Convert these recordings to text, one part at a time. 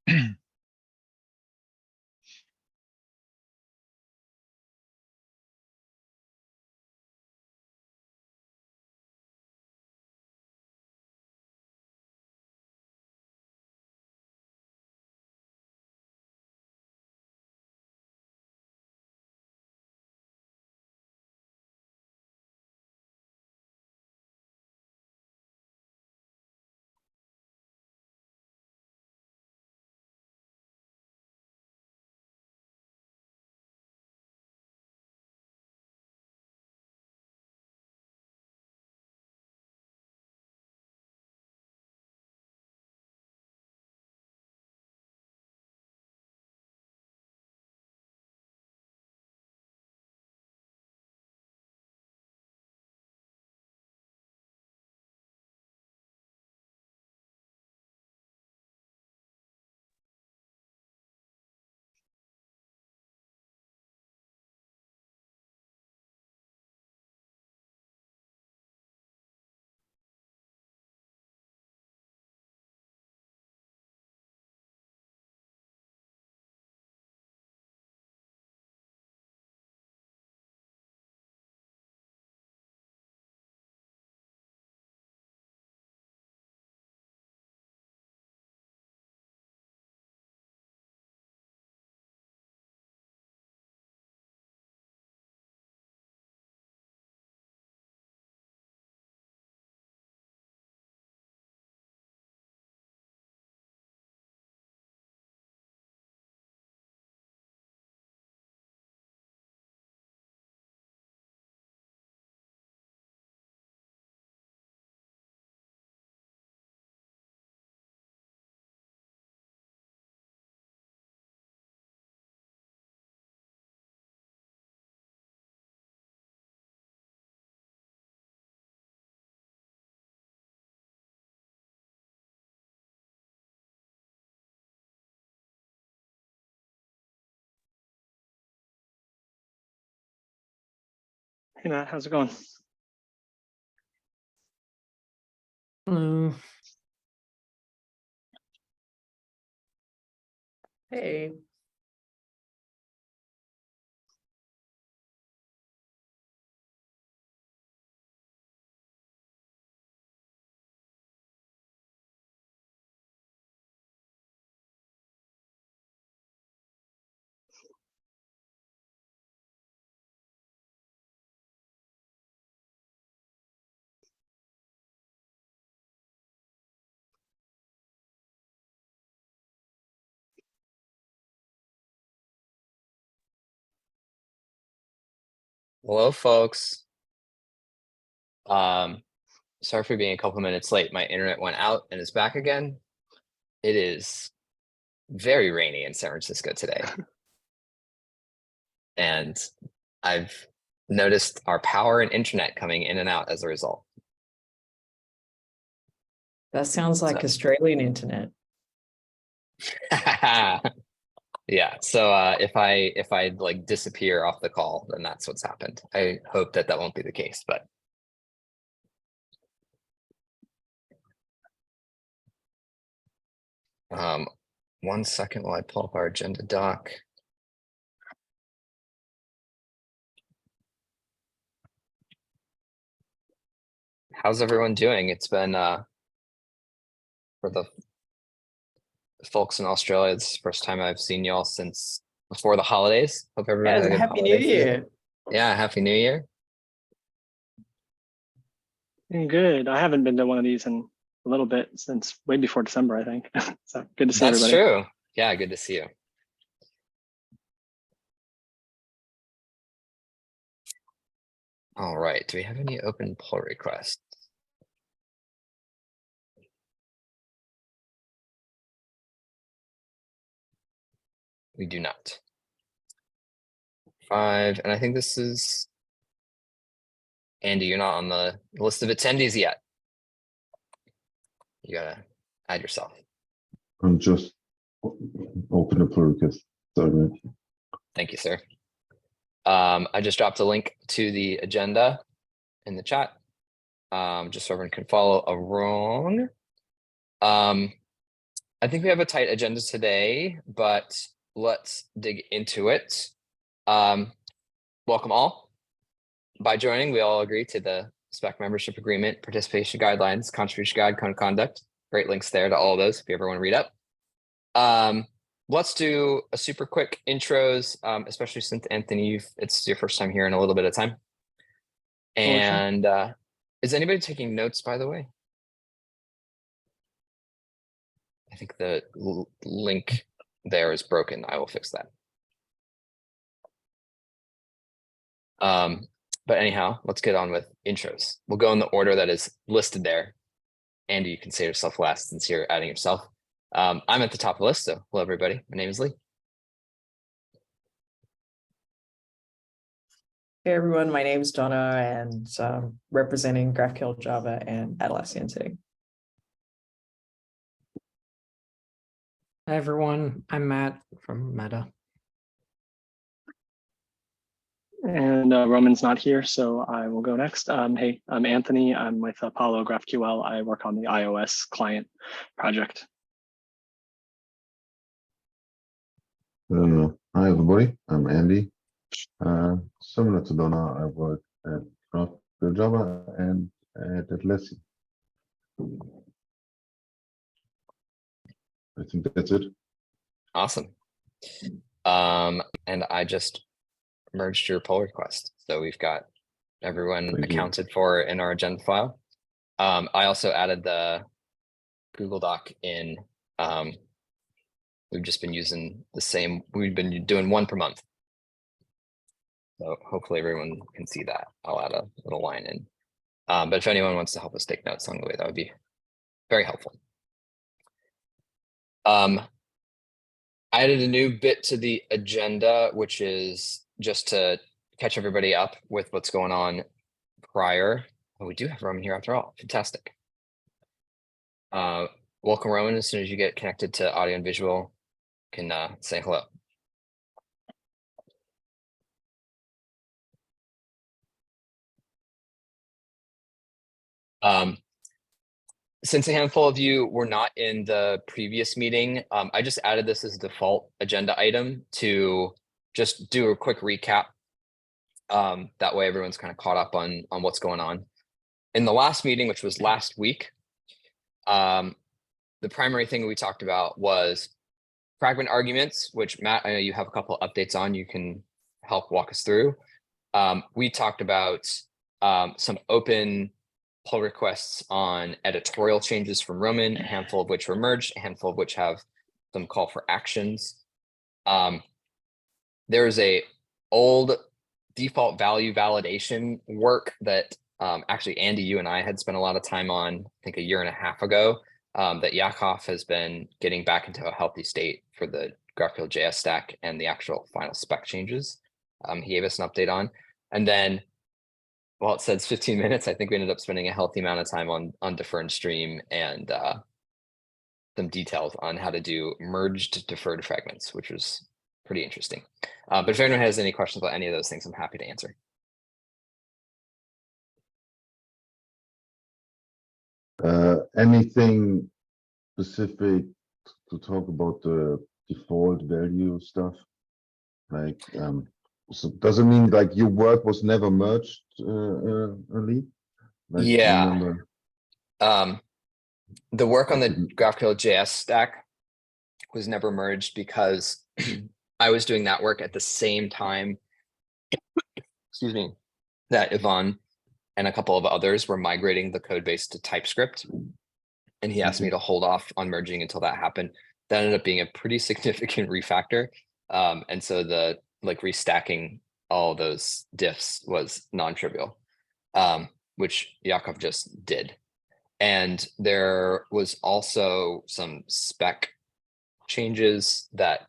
Hey Matt, how's it going? Hello. Hey. Hello, folks. Sorry for being a couple minutes late. My internet went out and is back again. It is very rainy in San Francisco today. And I've noticed our power and internet coming in and out as a result. That sounds like Australian internet. Yeah, so if I like disappear off the call, then that's what's happened. I hope that won't be the case, but one second while I pull up our agenda doc. How's everyone doing? It's been for the folks in Australia, it's the first time I've seen y'all since before the holidays. Hope everybody had a good Happy New holiday season. Year. Yeah, Happy New Year. Good. I haven't been to one of these in a little bit since way before December, I think. So good to see That's everybody. true. Yeah, good to see you. All right. Do we have any open pull requests? We do not. 5, and I think this is Andy. You're not on the list of attendees yet. You gotta add yourself. I'm just open the pull request. Sorry. Thank you, sir. I just dropped a link to the agenda in the chat, just so everyone can follow along. I think we have a tight agenda today, but let's dig into it. Welcome all. By joining, we all agree to the SPEC membership agreement, participation guidelines, contribution guide, code of conduct. Great links there to all of those if you ever want to read up. Let's do a super quick intros, especially since Anthony, it's your first time here in a little bit of time. And is anybody taking notes, by the way? I think the link there is broken. I will fix that. But anyhow, let's get on with intros. We'll go in the order that is listed there. Andy, you can say yourself last since you're adding yourself. I'm at the top of the list, so hello everybody. My name is Lee. Hey everyone, my name is Donna and representing GraphQL Java and Atlassian today. Hi everyone, I'm Matt from Meta. And Roman's not here, so I will go next. Hey, I'm Anthony. I'm with Apollo GraphQL. I work on the iOS client project. Hi everybody, I'm Andy. Similar to Donna, I work at GraphQL Java and at Atlassian. I think that's it. Awesome. And I just merged your pull request. So we've got everyone Thank you. accounted for in our agenda file. I also added the Google Doc in. We've just been using the same, we've been doing one per month. So hopefully everyone can see that. I'll add a little line in. But if anyone wants to help us take notes along the way, that would be very helpful. I added a new bit to the agenda, which is just to catch everybody up with what's going on prior. Oh, we do have Roman here after all. Fantastic. Welcome, Roman. As soon as you get connected to audio and visual, you can say hello. Since a handful of you were not in the previous meeting, I just added this as a default agenda item to just do a quick recap. That way everyone's kind of caught up on what's going on. In the last meeting, which was last week, the primary thing we talked about was fragment arguments, which Matt, I know you have a couple of updates on, you can help walk us through. We talked about some open pull requests on editorial changes from Roman, a handful of which were merged, a handful of which have some call for actions. There's a old default value validation work that actually Andy, you and I had spent a lot of time on, I think 1.5 years ago, that Yakov has been getting back into a healthy state for the GraphQL JS stack and the actual final spec changes. He gave us an update on, and then well, it says 15 minutes. I think we ended up spending a healthy amount of time on deferred stream and some details on how to do merged deferred fragments, which was pretty interesting. But if anyone has any questions about any of those things, I'm happy to answer. Anything specific to talk about the default value stuff? Like, so does it mean like your work was never merged, Lee? Like, Yeah. remember? The work on the GraphQL JS stack was never merged because I was doing that work at the same time, excuse me, that Yvonne and a couple of others were migrating the code base to TypeScript. And he asked me to hold off on merging until that happened. That ended up being a pretty significant refactor. And so the like restacking all those diffs was non-trivial, which Yakov just did. And there was also some spec changes that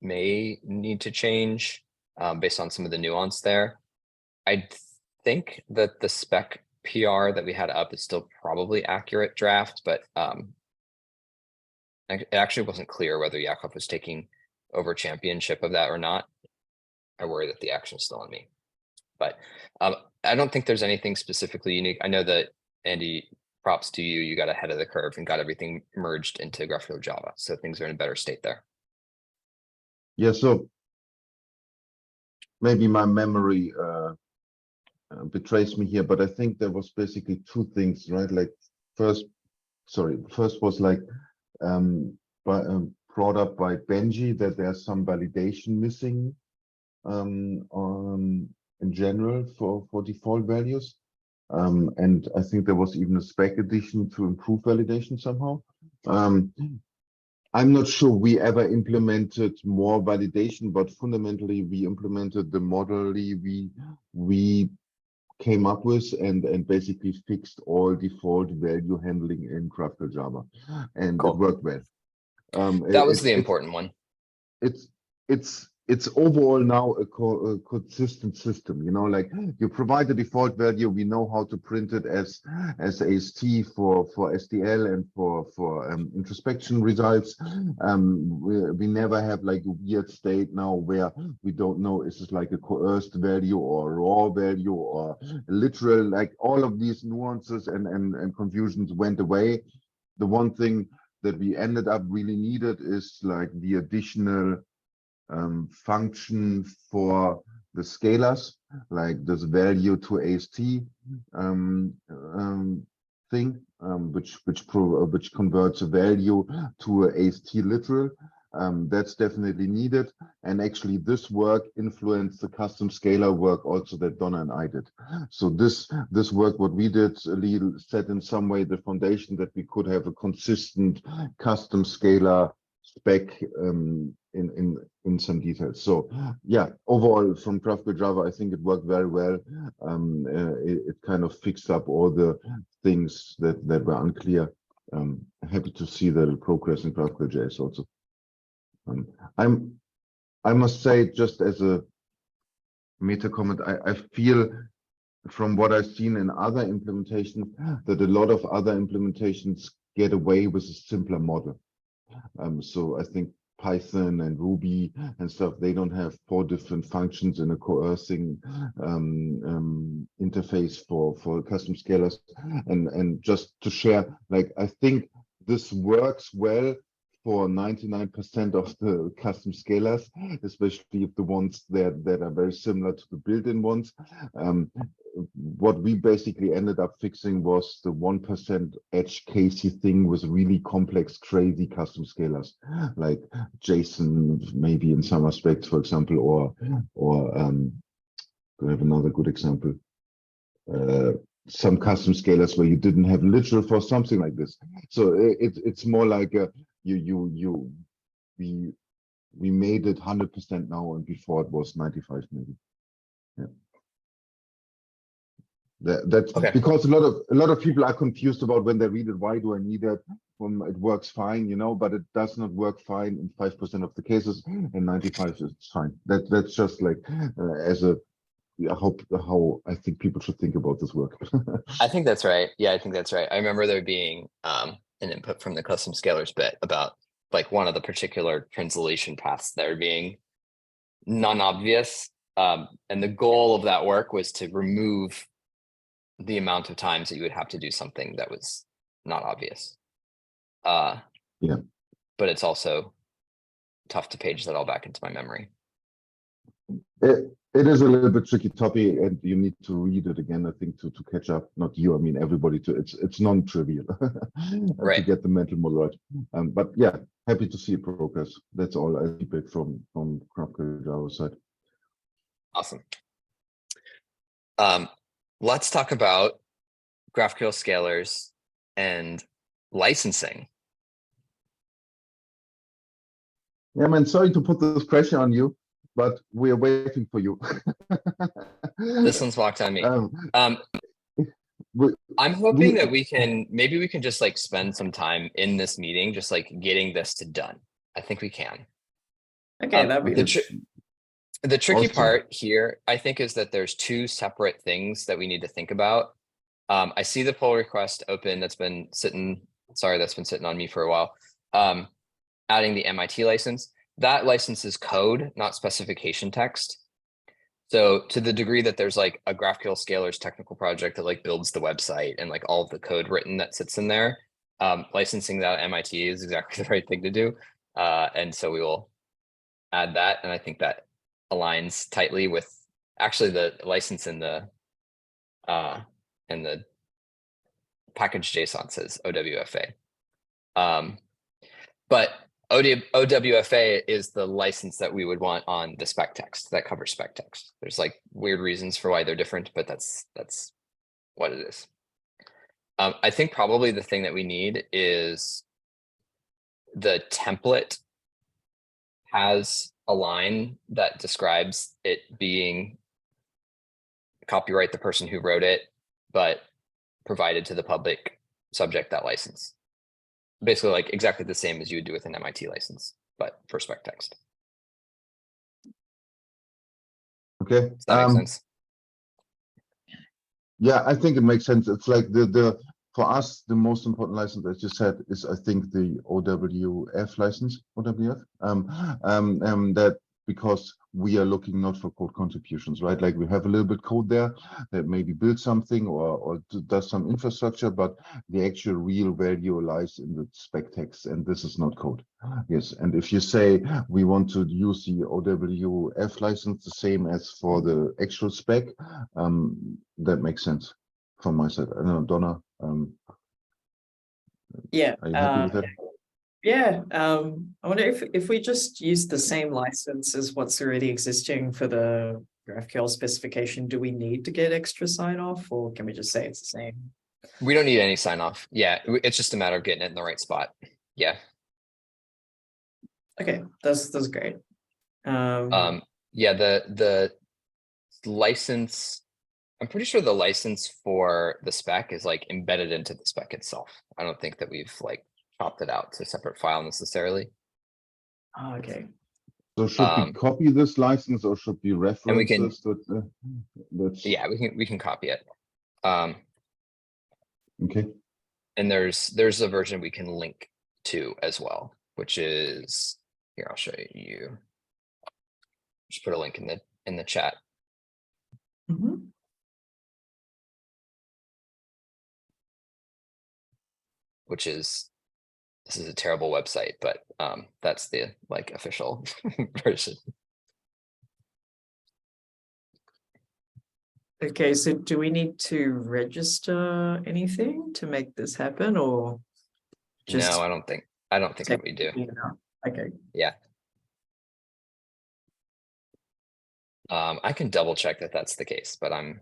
may need to change based on some of the nuance there. I think that the spec PR that we had up is still probably accurate draft, but it actually wasn't clear whether Yakov was taking over championship of that or not. I worry that the action is still on me, but I don't think there's anything specifically unique. I know that Andy, props to you. You got ahead of the curve and got everything merged into GraphQL Java. So things are in a better state there. Yeah, so maybe my memory betrays me here, but I think there was basically two things, right? Like first was like brought up by Benji that there's some validation missing in general for default values. And I think there was even a spec addition to improve validation somehow. I'm not sure we ever implemented more validation, but fundamentally we implemented the model we came up with and basically fixed all default value handling in GraphQL Java, and Cool. it worked well. That was the important one. It's overall now a consistent system, you know, like you provide the default value, we know how to print it as AST for SDL and for introspection results. We never have like a weird state now where we don't know, is this like a coerced value or a raw value or literal, like all of these nuances and confusions went away. The one thing that we ended up really needed is like the additional function for the scalars, like this value to AST thing, which converts a value to a AST literal. That's definitely needed, and actually this work influenced the custom scalar work also that Donna and I did. So this work, what we did, set in some way the foundation that we could have a consistent custom scalar spec in some details. So yeah, overall from GraphQL Java, I think it worked very well. It kind of fixed up all the things that were unclear. Happy to see that it progressed in GraphQL JS also. I must say, just as a meta comment, I feel from what I've seen in other implementations that a lot of other implementations get away with a simpler model. So I think Python and Ruby and stuff, they don't have 4 different functions in a coercing interface for custom scalars. And just to share, like, I think this works well for 99% of the custom scalars, especially if the ones that are very similar to the built-in ones. What we basically ended up fixing was the 1% edge casey thing with really complex, crazy custom scalars, like JSON, maybe in some aspects, for example, or we have another good example. Some custom scalars where you didn't have literal for something like this. So it's more like we made it 100% now, and before it was 95 maybe. Yeah. That's Okay. because a lot of people are confused about when they read it. Why do I need it? It works fine, you know, but it does not work fine in 5% of the cases, and 95 is fine. That's just like as a how I think people should think about this work. I think that's right. Yeah, I think that's right. I remember there being an input from the custom scalars bit about like one of the particular translation paths that are being non-obvious. And the goal of that work was to remove the amount of times that you would have to do something that was not obvious. Yeah. But it's also tough to page that all back into my memory. It is a little bit tricky topic, and you need to read it again, I think, to catch up. Not you, I mean everybody. It's non-trivial Right. to get the mental model right. But yeah, happy to see progress. That's all I feedback from GraphQL Java side. Awesome. Let's talk about GraphQL scalars and licensing. Yeah, man, sorry to put this pressure on you, but we are waiting for you. This one's locked on me. I'm hoping that we can just like spend some time in this meeting, just like getting this to done. I think we can. Okay, that'd be The tricky Awesome. part here, I think, is that there's 2 separate things that we need to think about. I see the pull request open that's been sitting on me for a while. Adding the MIT license. That license is code, not specification text. So to the degree that there's like a GraphQL scalars technical project that like builds the website and like all of the code written that sits in there, licensing that at MIT is exactly the right thing to do. And so we will add that. And I think that aligns tightly with actually the license in the package JSON says OWFA. But OWFA is the license that we would want on the spec text that covers spec text. There's like weird reasons for why they're different, but that's what it is. I think probably the thing that we need is the template has a line that describes it being copyright the person who wrote it, but provided to the public subject that license. Basically like exactly the same as you would do with an MIT license, but for spec text. Okay. Does that make sense? Yeah, I think it makes sense. It's like the for us, the most important license, as you said, is I think the OWF license, OWF. That because we are looking not for code contributions, right? Like we have a little bit code there that maybe builds something or does some infrastructure, but the actual real value lies in the spec text, and this is not code. Yes, and if you say we want to use the OWF license the same as for the actual spec, that makes sense from my side. I don't know, Donna, Yeah. are you happy with that? Yeah. I wonder if we just use the same license as what's already existing for the GraphQL specification, do we need to get extra sign off, or can we just say it's the same? We don't need any sign off. Yeah, it's just a matter of getting it in the right spot. Yeah. Okay, that's great. Yeah, the license, I'm pretty sure the license for the spec is like embedded into the spec itself. I don't think that we've like chopped it out to a separate file necessarily. Okay. So should we copy this license or should we reference we can- this? That's Yeah, we can copy it. okay. And there's a version we can link to as well, which is here. I'll show you. Just put a link in the chat. Mhm. Which is, this is a terrible website, but that's the like official version. Okay, so do we need to register anything to make this happen, or just No, I don't think that we do. Okay. Yeah. I can double check that that's the case, but I'm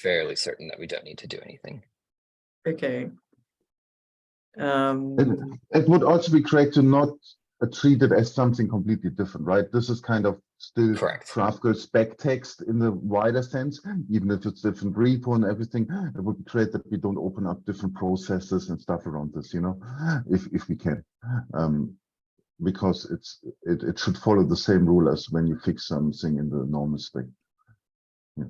fairly certain that we don't need to do anything. Okay. It would also be great to not treat it as something completely different, right? This is kind of still Correct. GraphQL spec text in the wider sense, even if it's different repo and everything. It would be great that we don't open up different processes and stuff around this, you know, if we can, because it should follow the same rule as when you fix something in the normal spec.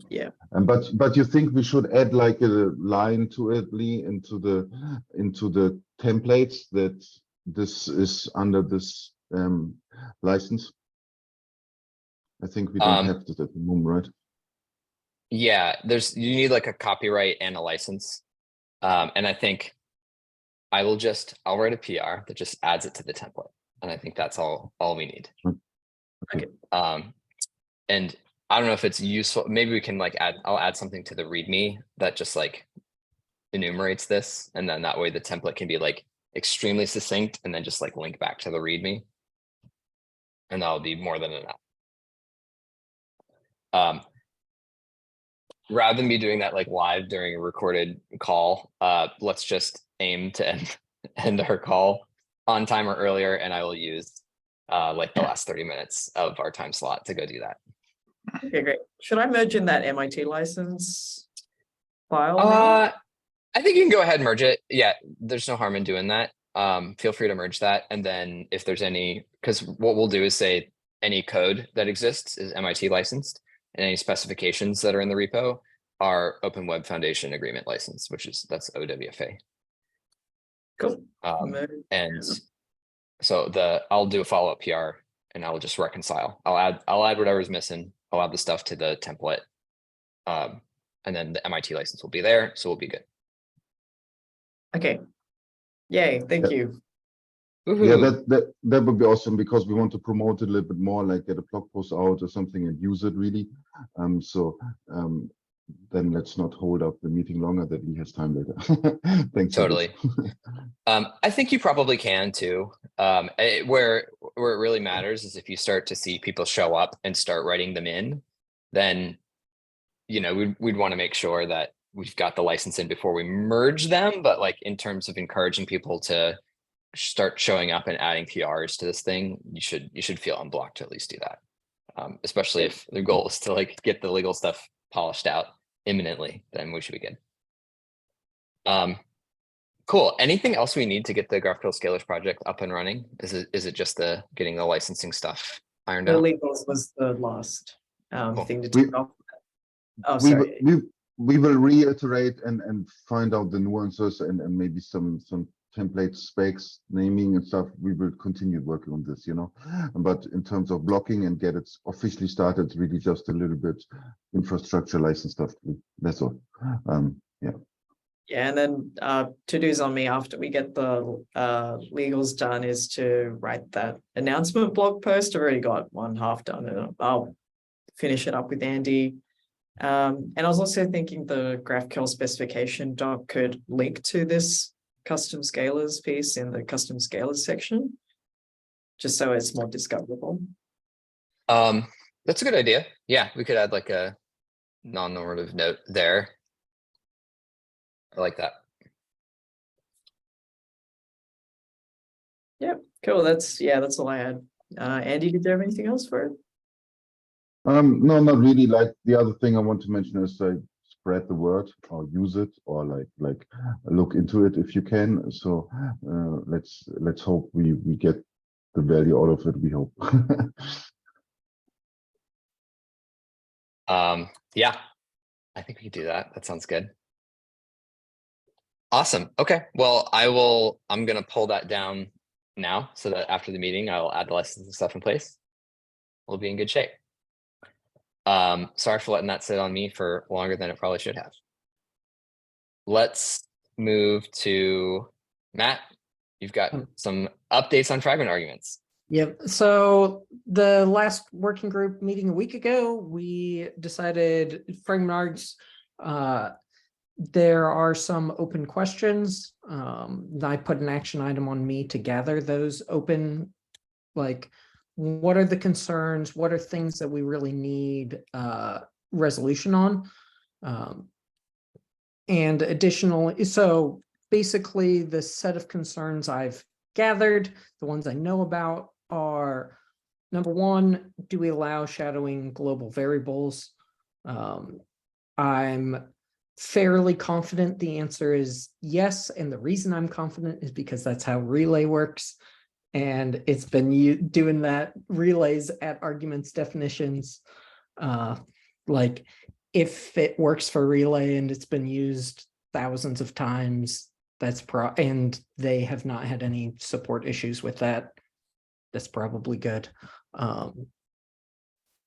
Yeah. And but you think we should add like a line to it, Lee, into the templates that this is under this license? I think we don't have this at the moment, right? Yeah, you need like a copyright and a license. And I think I'll write a PR that just adds it to the template. And I think that's all we need. Okay. And I don't know if it's useful. Maybe we can like I'll add something to the README that just like enumerates this. And then that way the template can be like extremely succinct and then just like link back to the README. And that'll be more than enough. Rather than me doing that like live during a recorded call, let's just aim to end our call on time or earlier. And I will use like the last 30 minutes of our time slot to go do that. Okay, great. Should I merge in that MIT license file now? I think you can go ahead and merge it. Yeah, there's no harm in doing that. Feel free to merge that. And then if there's any, because what we'll do is say any code that exists is MIT licensed, and any specifications that are in the repo are Open Web Foundation Agreement license, that's OWFA. Cool. And so I'll do a follow-up PR and I'll just reconcile. I'll add whatever's missing. I'll add the stuff to the template. And then the MIT license will be there, so we'll be good. Okay. Yay, thank Yeah. you. Yeah, Woohoo. that would be awesome because we want to promote it a little bit more, like get a blog post out or something and use it really. Then let's not hold up the meeting longer that he has time later. Thanks. Totally. I think you probably can too. Where it really matters is if you start to see people show up and start writing them in, then we'd want to make sure that we've got the license in before we merge them. But like in terms of encouraging people to start showing up and adding PRs to this thing, you should feel unblocked to at least do that. Especially if the goal is to like get the legal stuff polished out imminently, then we should be good. Cool. Anything else we need to get the GraphQL Scalers project up and running? Is it just the getting the licensing stuff ironed The out? legals was the last Cool. thing to We- take off. Oh, we will, sorry. we will reiterate and find out the nuances and maybe some template specs, naming and stuff. We will continue working on this, but in terms of blocking and get it officially started, it's really just a little bit infrastructure license stuff. That's all. Yeah. Yeah, and then to-dos on me after we get the legals done is to write that announcement blog post. I've already got one half done and I'll finish it up with Andy. And I was also thinking the GraphQL specification doc could link to this custom scalers piece in the custom scalers section, just so it's more discoverable. That's a good idea. Yeah, we could add like a non-normative note there. I like that. Yep, cool. That's all I had. Andy, did you have anything else for it? No, not really. Like the other thing I want to mention is spread the word or use it or like look into it if you can. So let's hope we get the value out of it. We hope. Yeah, I think we could do that. That sounds good. Awesome. Okay. Well, I'm going to pull that down now so that after the meeting, I'll add the licensing stuff in place. We'll be in good shape. Sorry for letting that sit on me for longer than it probably should have. Let's move to Matt. You've got some updates on fragment arguments. Yep. So the last working group meeting a week ago, we decided fragment args. There are some open questions. I put an action item on me to gather those open, like what are the concerns? What are things that we really need resolution on? And additionally, so basically the set of concerns I've gathered, the ones I know about are, number one, do we allow shadowing global variables? I'm fairly confident the answer is yes. And the reason I'm confident is because that's how Relay works. And it's been doing that relays at arguments definitions. Like if it works for Relay and it's been used thousands of times, and they have not had any support issues with that, that's probably good.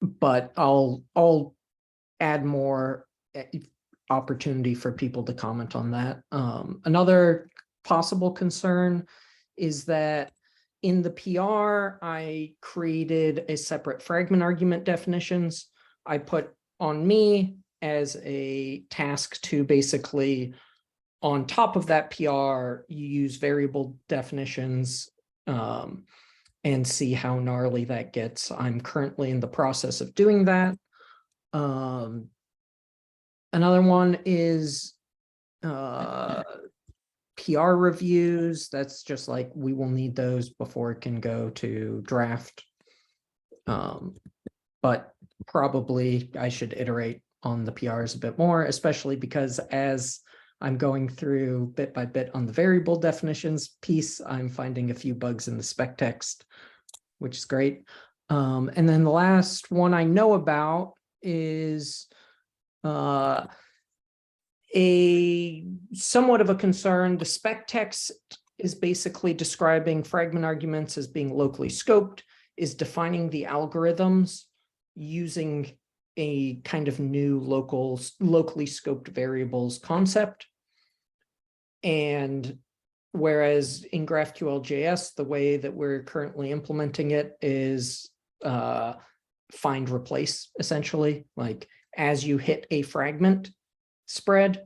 But I'll add more opportunity for people to comment on that. Another possible concern is that in the PR, I created a separate fragment argument definitions. I put on me as a task to basically, on top of that PR, you use variable definitions and see how gnarly that gets. I'm currently in the process of doing that. Another one is PR reviews. That's just like, we will need those before it can go to draft. But probably I should iterate on the PRs a bit more, especially because as I'm going through bit by bit on the variable definitions piece, I'm finding a few bugs in the spec text, which is great. And then the last one I know about is a somewhat of a concern. The spec text is basically describing fragment arguments as being locally scoped, is defining the algorithms using a kind of new locally scoped variables concept. And whereas in GraphQL JS, the way that we're currently implementing it is find replace, essentially. Like as you hit a fragment spread,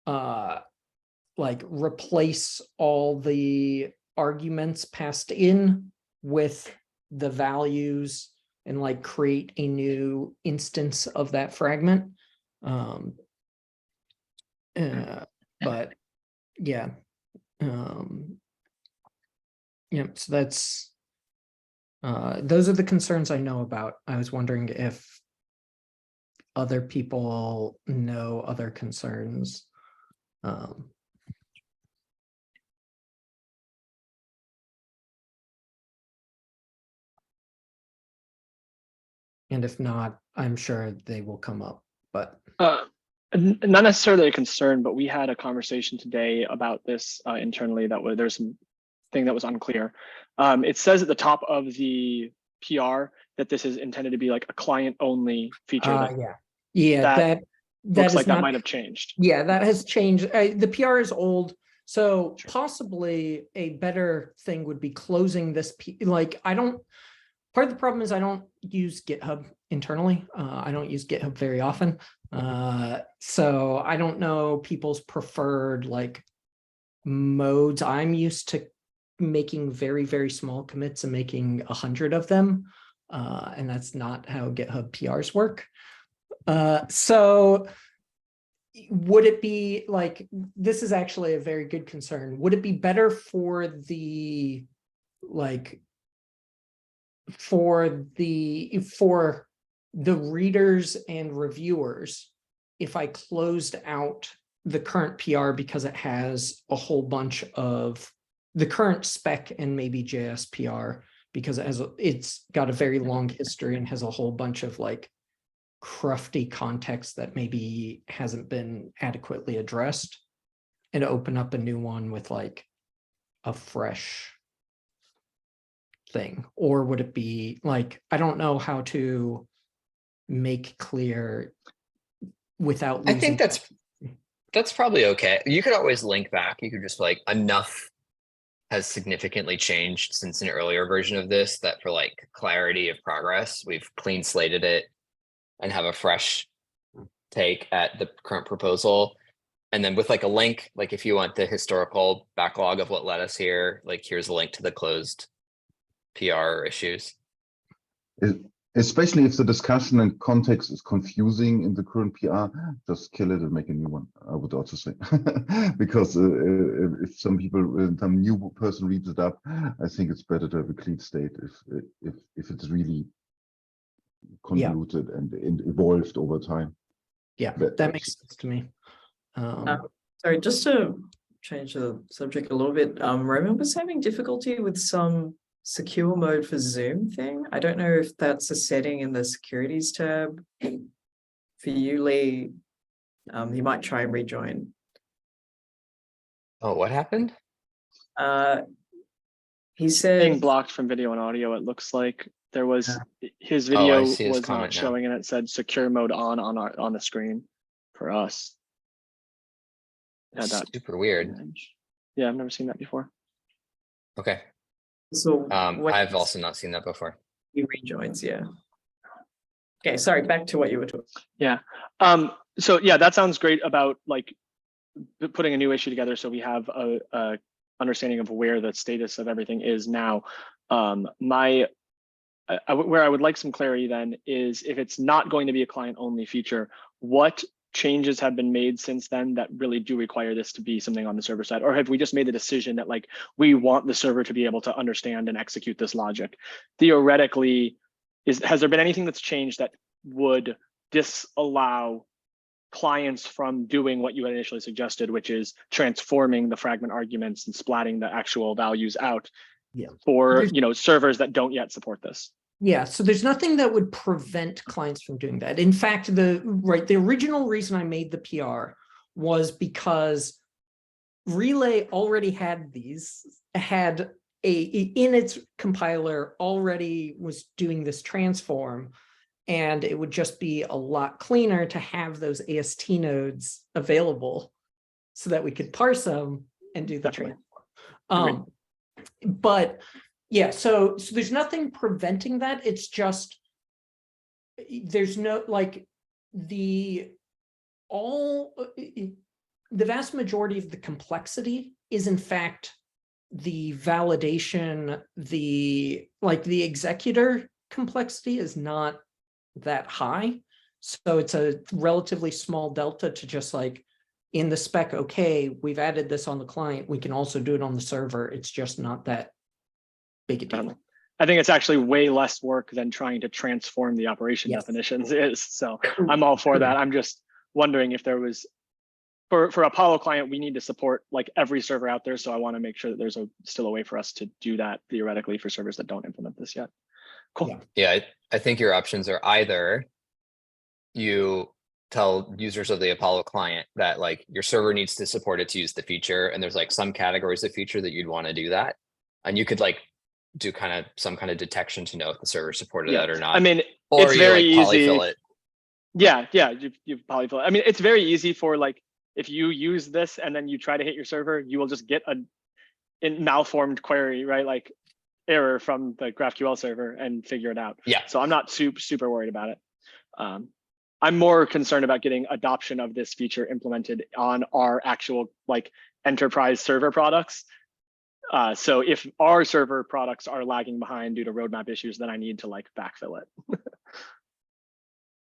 like replace all the arguments passed in with the values and like create a new instance of that fragment. But yeah. Yeah, so that's those are the concerns I know about. I was wondering if other people know other concerns. And if not, I'm sure they will come up, but not necessarily a concern, but we had a conversation today about this internally that there's some thing that was unclear. It says at the top of the PR that this is intended to be like a client only feature. that looks is like that not, might have changed. Yeah, that has changed. The PR is old. So possibly a better thing would be closing this. Like part of the problem is I don't use GitHub internally. I don't use GitHub very often. So I don't know people's preferred like modes. I'm used to making very, very small commits and making 100 of them. And that's not how GitHub PRs work. So would it be like, this is actually a very good concern. Would it be better for the like, for the readers and reviewers if I closed out the current PR because it has a whole bunch of the current spec and maybe JS PR because it's got a very long history and has a whole bunch of like crufty context that maybe hasn't been adequately addressed, and open up a new one with like a fresh thing? Or would it be like, I don't know how to make clear without losing. I think that's probably okay. You could always link back. You could just like enough has significantly changed since an earlier version of this that for like clarity of progress, we've clean slated it and have a fresh take at the current proposal. And then with like a link, like if you want the historical backlog of what led us here, like here's a link to the closed PR issues. Especially if the discussion and context is confusing in the current PR, just kill it and make a new one, I would also say. Because if some new person reads it up, I think it's better to have a clean state if it's really convoluted and evolved over time. Yeah, that makes sense to me. Sorry, just to change the subject a little bit, Roman was having difficulty with some secure mode for Zoom thing. I don't know if that's a setting in the securities tab. For you, Lee, you might try and rejoin. Oh, what happened? He said Being blocked from video and audio, it looks like there was his video was not showing and it said secure mode on the screen for us. It had that super weird. image. Yeah, I've never seen that before. Okay. so. I've also not seen that before. He rejoins, yeah. Okay, sorry, back to what you were talking. Yeah. So yeah, that sounds great about like putting a new issue together so we have a understanding of where the status of everything is now. Where I would like some clarity then is if it's not going to be a client only feature, what changes have been made since then that really do require this to be something on the server side? Or have we just made the decision that like we want the server to be able to understand and execute this logic? Theoretically, has there been anything that's changed that would disallow clients from doing what you had initially suggested, which is transforming the fragment arguments and splatting the actual values out for servers that don't yet support this? Yeah, so there's nothing that would prevent clients from doing that. In fact, the original reason I made the PR was because Relay already had in its compiler already was doing this transform. And it would just be a lot cleaner to have those AST nodes available so that we could parse them and do the Definitely. transform. But yeah, so there's nothing preventing that. It's just, there's no, like, the vast majority of the complexity is in fact the validation, the executor complexity is not that high. So it's a relatively small delta to just like in the spec, okay, we've added this on the client, we can also do it on the server. It's just not that big a deal. I think it's actually way less work than trying to transform the operation definitions is. So I'm all for that. I'm just wondering if there was, for Apollo client, we need to support like every server out there. So I want to make sure that there's still a way for us to do that theoretically for servers that don't implement this yet. Cool. Yeah, I think your options are either you tell users of the Apollo client that like your server needs to support it to use the feature, and there's like some categories of feature that you'd want to do that, and you could like do some kind of detection to know if the server supported that or not. I mean, or it's you very like easy. polyfill it. Yeah, you polyfill it. I mean, it's very easy for like, if you use this and then you try to hit your server, you will just get a malformed query, right? Like error from the GraphQL server and figure it out. Yeah. So I'm not super worried about it. I'm more concerned about getting adoption of this feature implemented on our actual like enterprise server products. So if our server products are lagging behind due to roadmap issues, then I need to like backfill it.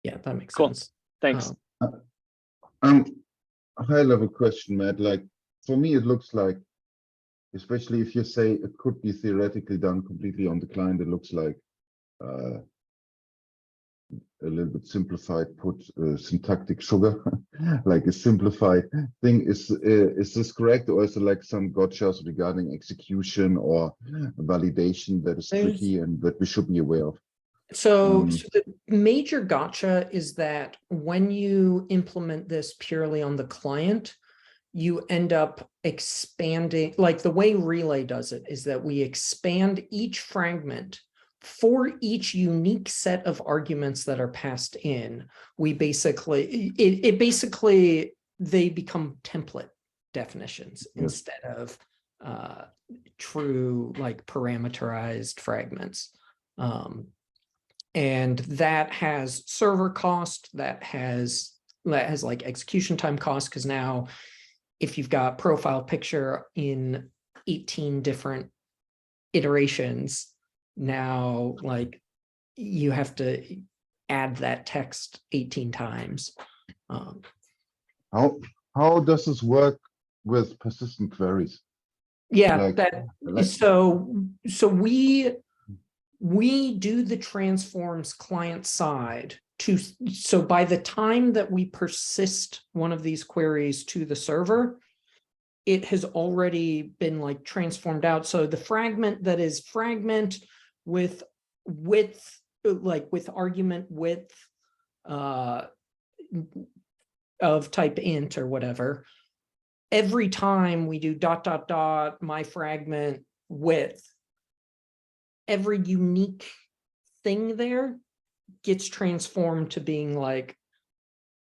Yeah, that makes Cool. sense. Thanks. A high level question, Matt, like for me, it looks like, especially if you say it could be theoretically done completely on the client, it looks like a little bit simplified, put syntactic sugar, like a simplified thing. Is this correct, or is it like some gotchas regarding execution or validation that is tricky and that we should be aware of? So the major gotcha is that when you implement this purely on the client, you end up expanding, like the way Relay does it is that we expand each fragment for each unique set of arguments that are passed in. We basically, they become template definitions instead of true like parameterized fragments. And that has server cost, that has like execution time cost, because now if you've got profile picture in 18 different iterations, now like you have to add that text 18 times. How does this work with persistent queries? Yeah, so we do the transforms client side so by the time that we persist one of these queries to the server, it has already been like transformed out. So the fragment that is fragment with argument width of type int or whatever, every time we do ... my fragment width, every unique thing there gets transformed to being like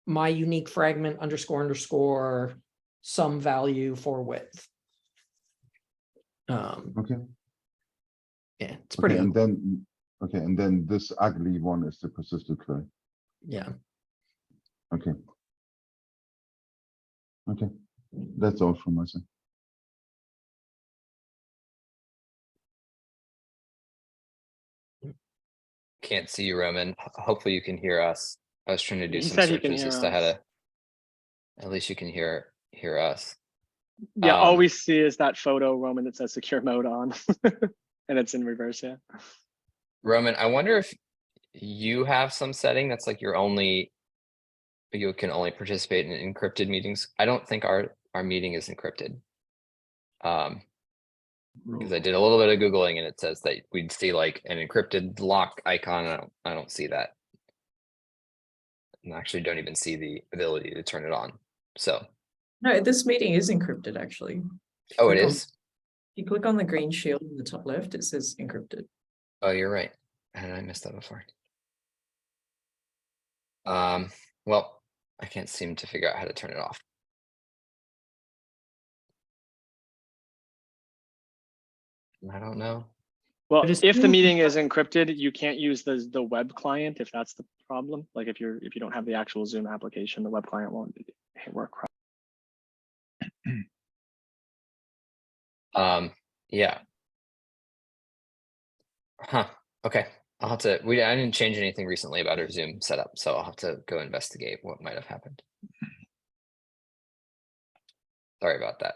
my unique fragment __ some value for width. Okay. Yeah, it's pretty. Okay, and then this ugly one is the persistent query. Yeah. Okay. Okay, that's all from my side. Can't see you, Roman. Hopefully you can hear us. I was trying to do He some said he can searches hear as to how us. to. At least you can hear us. Yeah, all we see is that photo, Roman, that says secure mode on, and it's in reverse. Yeah. Roman, I wonder if you have some setting that's like you can only participate in encrypted meetings. I don't think our meeting is encrypted. Because I did a little bit of Googling and it says that we'd see like an encrypted lock icon. I don't see that. And I actually don't even see the ability to turn it on. So. No, this meeting is encrypted actually. Oh, it is? If you click on the green shield in the top left, it says encrypted. Oh, you're right. And I missed that before. Well, I can't seem to figure out how to turn it off. I don't know. Well, But it's if the still- meeting is encrypted, you can't use the web client if that's the problem. Like if you don't have the actual Zoom application, the web client won't work. Yeah. Huh. Okay. I'll have to, I didn't change anything recently about our Zoom setup, so I'll have to go investigate what might have happened. Sorry about that.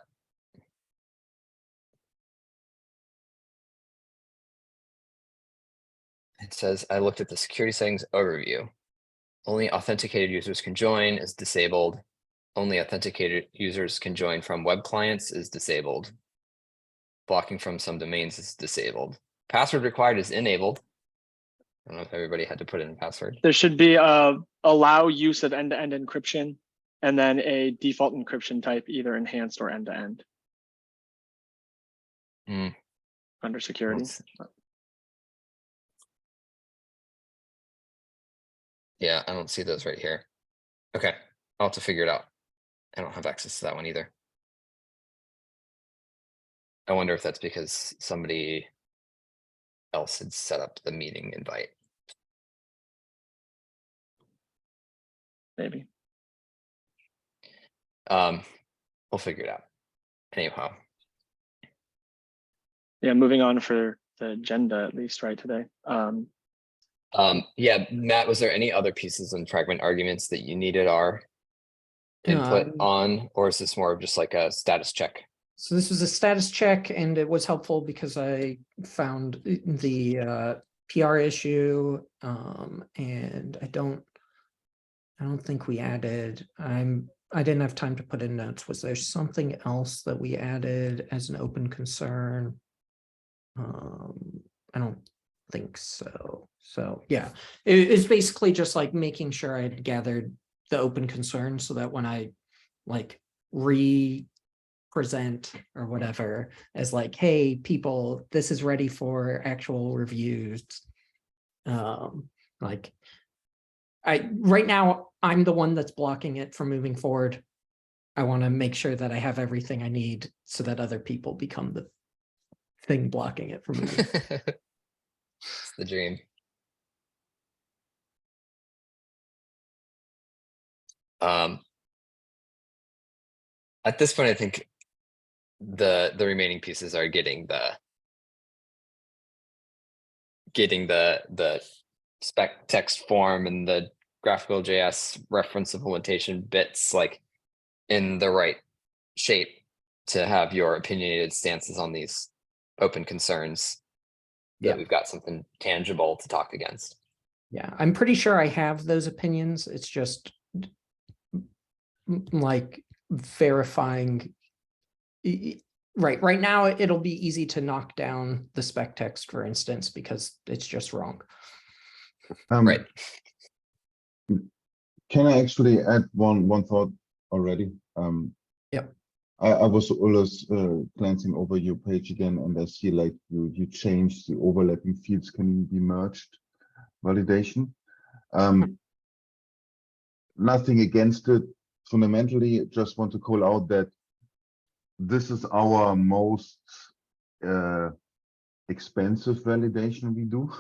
It says, I looked at the security settings overview. Only authenticated users can join is disabled. Only authenticated users can join from web clients is disabled. Blocking from some domains is disabled. Password required is enabled. I don't know if everybody had to put in a password. There should be allow use of end-to-end encryption, and then a default encryption type, either enhanced or end-to-end. Hmm. Under security. Yeah, I don't see those right here. Okay, I'll have to figure it out. I don't have access to that one either. I wonder if that's because somebody else had set up the meeting invite. Maybe. We'll figure it out. Anyhow, Yeah, moving on for the agenda at least right today. yeah, Matt, was there any other pieces and fragment arguments that you needed our input on, or is this more of just like a status check? So this was a status check, and it was helpful because I found the PR issue, and I don't think we added. I didn't have time to put in notes. Was there something else that we added as an open concern? I don't think so. So yeah, it's basically just like making sure I had gathered the open concern so that when I like present or whatever as like, hey, people, this is ready for actual reviews. Like right now I'm the one that's blocking it from moving forward. I want to make sure that I have everything I need so that other people become the thing blocking it from moving. It's the dream. At this point, I think the remaining pieces are getting the spec text form and the GraphQL JS reference implementation bits like in the right shape to have your opinionated stances on these open concerns. Yeah. That we've got something tangible to talk against. Yeah, I'm pretty sure I have those opinions. It's just like verifying. Right now, it'll be easy to knock down the spec text, for instance, because it's just wrong. Right. Can I actually add one thought already? Yep. I was always glancing over your page again, and I see like you changed the overlapping fields can be merged validation. Nothing against it. Fundamentally, just want to call out that this is our most expensive validation we do.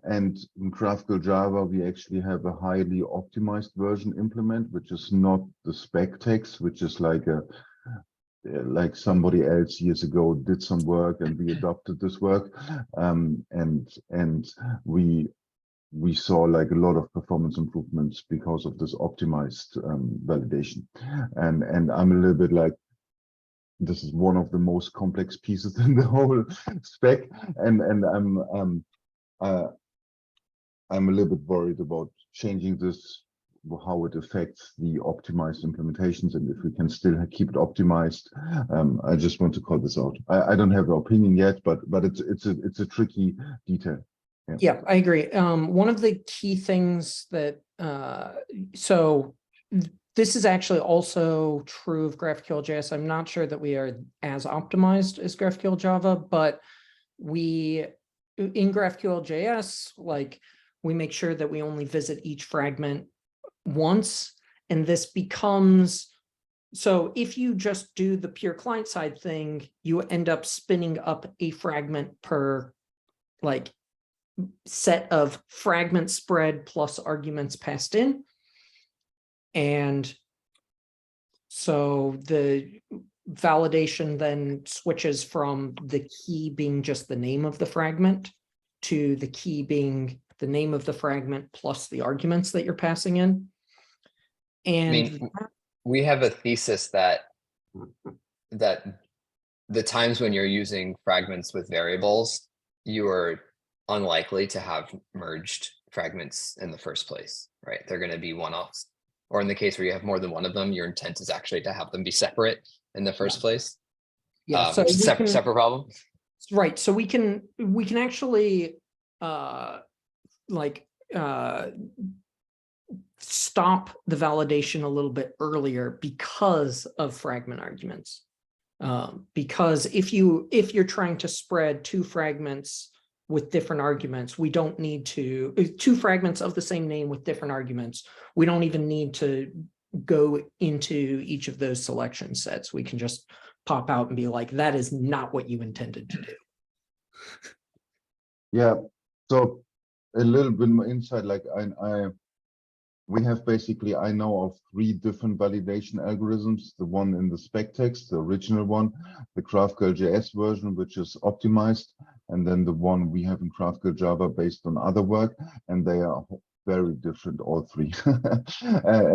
And in GraphQL Java, we actually have a highly optimized version implement, which is not the spec text, which is like like somebody else years ago did some work and we adopted this work. And we saw like a lot of performance improvements because of this optimized validation. And I'm a little bit like, this is one of the most complex pieces in the whole spec, and I'm a little bit worried about changing this, how it affects the optimized implementations, and if we can still keep it optimized. I just want to call this out. I don't have an opinion yet, but it's a tricky detail. Yeah, I agree. One of the key things that so this is actually also true of GraphQL JS. I'm not sure that we are as optimized as GraphQL Java, but we in GraphQL JS, like we make sure that we only visit each fragment once, and this becomes, so if you just do the pure client side thing, you end up spinning up a fragment per like set of fragment spread plus arguments passed in. And so the validation then switches from the key being just the name of the fragment to the key being the name of the fragment plus the arguments that you're passing in. I And mean, we have a thesis that the times when you're using fragments with variables, you are unlikely to have merged fragments in the first place, right? They're going to be one-offs. Or in the case where you have more than one of them, your intent is actually to have them be separate in the first place. yeah, so Which is we can- separate problem. right, so we can actually stop the validation a little bit earlier because of fragment arguments. Because if you're trying to spread two fragments with different arguments, we don't need to, two fragments of the same name with different arguments, we don't even need to go into each of those selection sets. We can just pop out and be like, that is not what you intended to do. Yeah, so a little bit more insight, like we have basically, I know of 3 different validation algorithms, the one in the spec text, the original one, the GraphQL JS version, which is optimized, and then the one we have in GraphQL Java based on other work, and they are very different, all 3.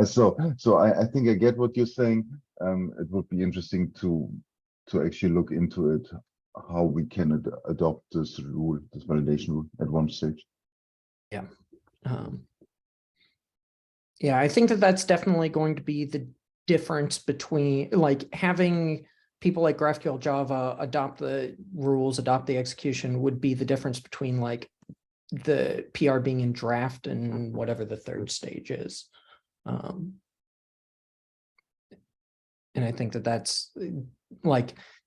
So I think I get what you're saying. It would be interesting to actually look into it, how we can adopt this rule, this validation rule at one stage. Yeah. Yeah, I think that that's definitely going to be the difference between like having people like GraphQL Java adopt the rules, adopt the execution would be the difference between like the PR being in draft and whatever the third stage is. And I think that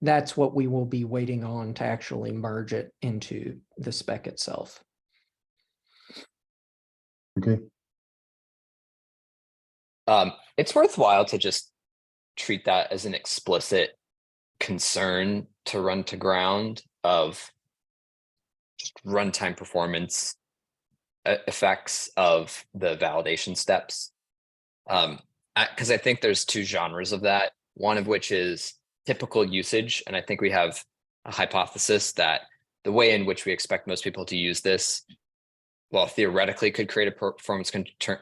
that's what we will be waiting on to actually merge it into the spec itself. Okay. It's worthwhile to just treat that as an explicit concern to run to ground of runtime performance effects of the validation steps. Because I think there's 2 genres of that, one of which is typical usage. And I think we have a hypothesis that the way in which we expect most people to use this, well, theoretically could create a performance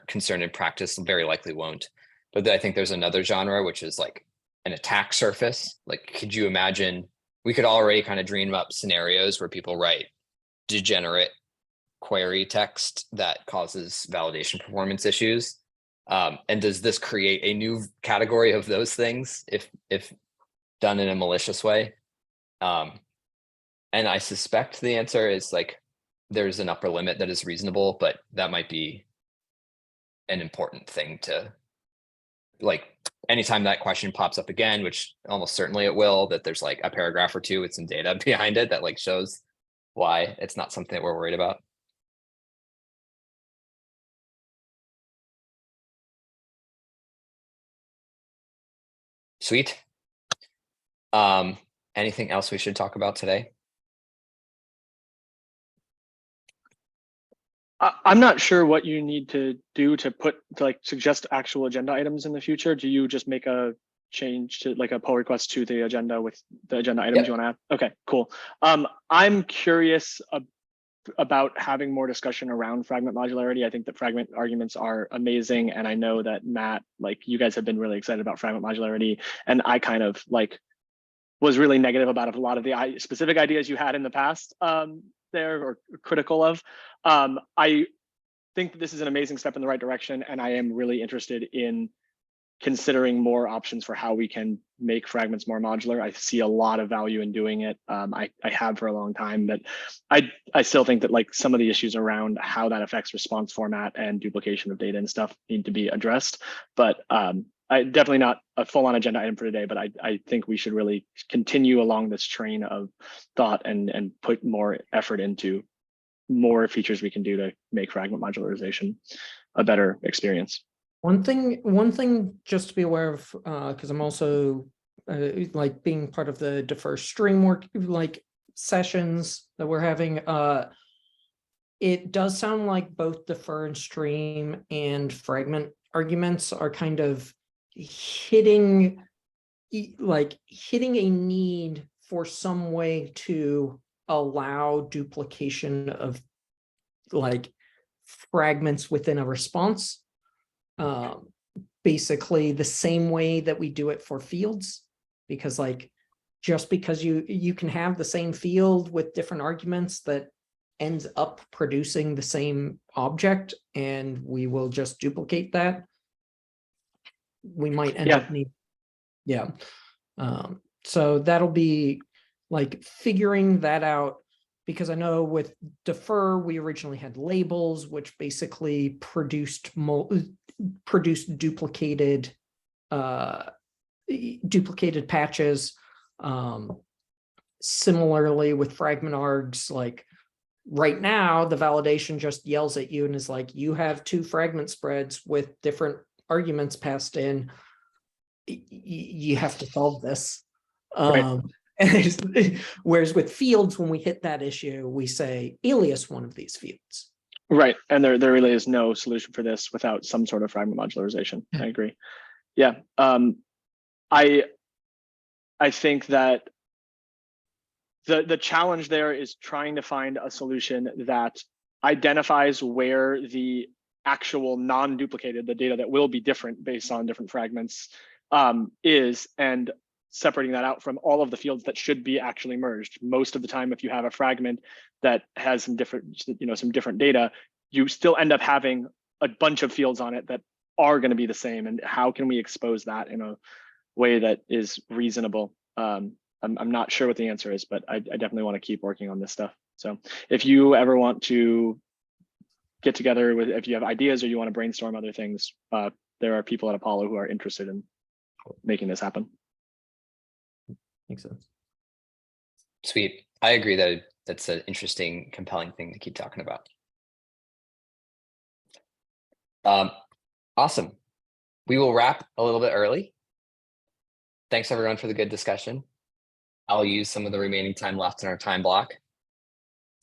concern, in practice very likely won't. But I think there's another genre, which is like an attack surface. Like, could you imagine, we could already kind of dream up scenarios where people write degenerate query text that causes validation performance issues. And does this create a new category of those things if done in a malicious way? And I suspect the answer is like, there's an upper limit that is reasonable, but that might be an important thing to, like, anytime that question pops up again, which almost certainly it will, that there's like a paragraph or 2 with some data behind it that like shows why it's not something that we're worried about. Sweet. Anything else we should talk about today? I'm not sure what you need to do to like suggest actual agenda items in the future. Do you just make a change to like a pull request to the agenda with the agenda items you want to add? Okay, cool. I'm curious about having more discussion around fragment modularity. I think that fragment arguments are amazing. And I know that Matt, like you guys have been really excited about fragment modularity. And I kind of like was really negative about a lot of the specific ideas you had in the past there, or critical of. I think that this is an amazing step in the right direction. And I am really interested in considering more options for how we can make fragments more modular. I see a lot of value in doing it. I have for a long time, but I still think that like some of the issues around how that affects response format and duplication of data and stuff need to be addressed. But I definitely not a full-on agenda item for today, but I think we should really continue along this train of thought and put more effort into more features we can do to make fragment modularization a better experience. One thing just to be aware of, because I'm also like being part of the defer stream work, like sessions that we're having. It does sound like both defer and stream and fragment arguments are kind of hitting a need for some way to allow duplication of like fragments within a response. Basically the same way that we do it for fields, because like just because you can have the same field with different arguments that ends up producing the same object, and we will just duplicate that. We might end up need, so that'll be like figuring that out, because I know with defer we originally had labels which basically produced duplicated patches. Similarly with fragment args, like right now the validation just yells at you and is like, you have two fragment spreads with different arguments passed in. You have to solve this. Right. Whereas with fields, when we hit that issue, we say alias one of these fields. Right. And there really is no solution for this without some sort of fragment modularization. I agree. Yeah. I think that the challenge there is trying to find a solution that identifies where the actual non-duplicated, the data that will be different based on different fragments, is, and separating that out from all of the fields that should be actually merged. Most of the time, if you have a fragment that has some different, some different data, you still end up having a bunch of fields on it that are going to be the same. And how can we expose that in a way that is reasonable? I'm not sure what the answer is, but I definitely want to keep working on this stuff. So if you ever want to get together with, if you have ideas or you want to brainstorm other things, there are people at Apollo who are interested in making this happen. Makes sense. Sweet. I agree that that's an interesting, compelling thing to keep talking about. Awesome. We will wrap a little bit early. Thanks everyone for the good discussion. I'll use some of the remaining time left in our time block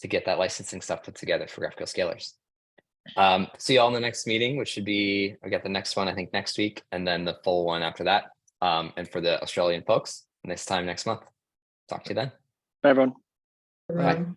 to get that licensing stuff put together for GraphQL scalars. See you all in the next meeting, which should be, I got the next one, I think next week, and then the full one after that. And for the Australian folks, next time next month. Talk to you then. Bye, everyone. Right. Um,